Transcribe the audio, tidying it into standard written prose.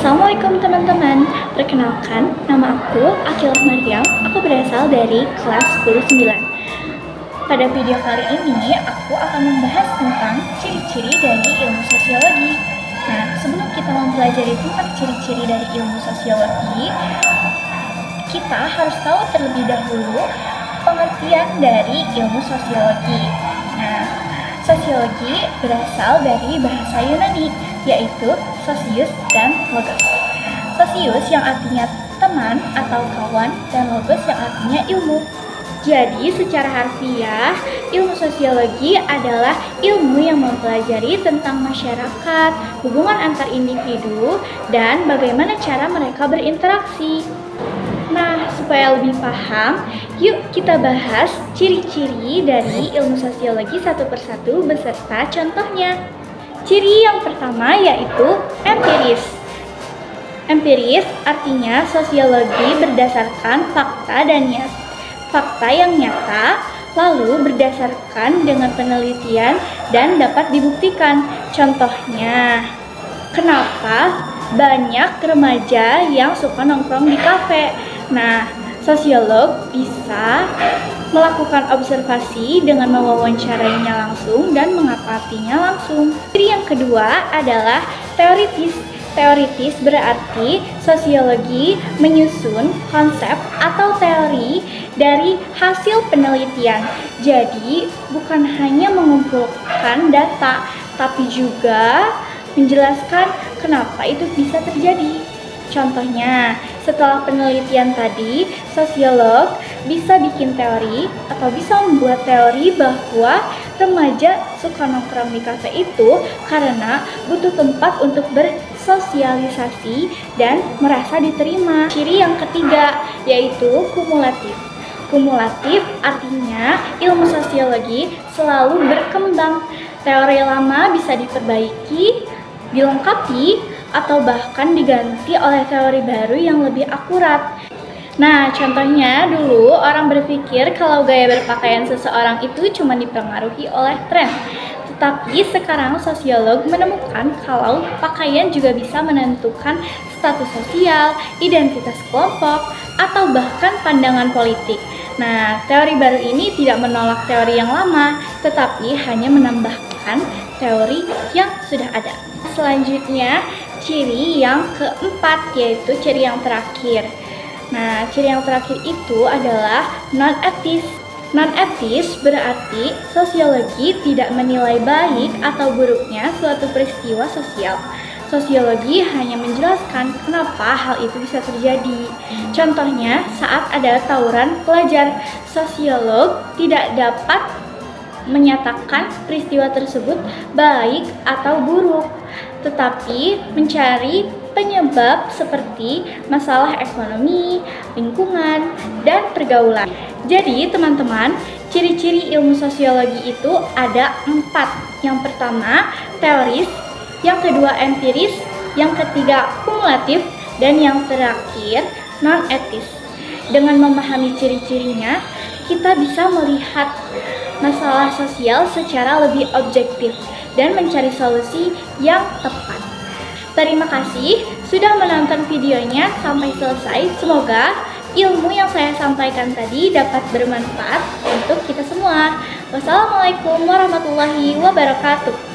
Assalamualaikum teman-teman. Perkenalkan, nama aku Akil Maryam. Aku berasal dari kelas 109. Pada video kali ini, aku akan membahas tentang ciri-ciri dari ilmu sosiologi. Nah, sebelum kita mempelajari tentang ciri-ciri dari ilmu sosiologi, kita harus tahu terlebih dahulu pengertian dari ilmu sosiologi. Nah, sosiologi berasal dari bahasa Yunani, yaitu sosius dan logos. Sosius yang artinya teman atau kawan, dan logos yang artinya ilmu. Jadi, secara harfiah, ilmu sosiologi adalah ilmu yang mempelajari tentang masyarakat, hubungan antar individu, dan bagaimana cara mereka berinteraksi. Nah, supaya lebih paham, yuk kita bahas ciri-ciri dari ilmu sosiologi satu persatu beserta contohnya. Ciri yang pertama yaitu empiris. Empiris artinya sosiologi berdasarkan fakta yang nyata, lalu berdasarkan dengan penelitian dan dapat dibuktikan. Contohnya, kenapa banyak remaja yang suka nongkrong di kafe? Nah, sosiolog bisa melakukan observasi dengan mewawancarainya langsung dan mengamatinya langsung. Ciri yang kedua adalah teoritis. Teoritis berarti sosiologi menyusun konsep atau teori dari hasil penelitian. Jadi, bukan hanya mengumpulkan data, tapi juga menjelaskan kenapa itu bisa terjadi. Contohnya, setelah penelitian tadi, sosiolog bisa bikin teori atau bisa membuat teori bahwa remaja suka nongkrong di kafe itu karena butuh tempat untuk bersosialisasi dan merasa diterima. Ciri yang ketiga yaitu kumulatif. Kumulatif artinya ilmu sosiologi selalu berkembang. Teori lama bisa diperbaiki, dilengkapi, atau bahkan diganti oleh teori baru yang lebih akurat. Nah, contohnya dulu orang berpikir kalau gaya berpakaian seseorang itu cuma dipengaruhi oleh tren. Tetapi sekarang sosiolog menemukan kalau pakaian juga bisa menentukan status sosial, identitas kelompok, atau bahkan pandangan politik. Nah, teori baru ini tidak menolak teori yang lama, tetapi hanya menambahkan teori yang sudah ada. Selanjutnya, ciri yang keempat yaitu ciri yang terakhir. Nah, ciri yang terakhir itu adalah non-etis. Non-etis berarti sosiologi tidak menilai baik atau buruknya suatu peristiwa sosial. Sosiologi hanya menjelaskan kenapa hal itu bisa terjadi. Contohnya, saat ada tawuran pelajar, sosiolog tidak dapat menyatakan peristiwa tersebut baik atau buruk, tetapi mencari penyebab seperti masalah ekonomi, lingkungan, dan pergaulan. Jadi teman-teman, ciri-ciri ilmu sosiologi itu ada 4. Yang pertama, teoris, yang kedua empiris, yang ketiga kumulatif, dan yang terakhir non-etis. Dengan memahami ciri-cirinya, kita bisa melihat masalah sosial secara lebih objektif dan mencari solusi yang tepat. Terima kasih sudah menonton videonya sampai selesai. Semoga ilmu yang saya sampaikan tadi dapat bermanfaat untuk kita semua. Wassalamualaikum warahmatullahi wabarakatuh.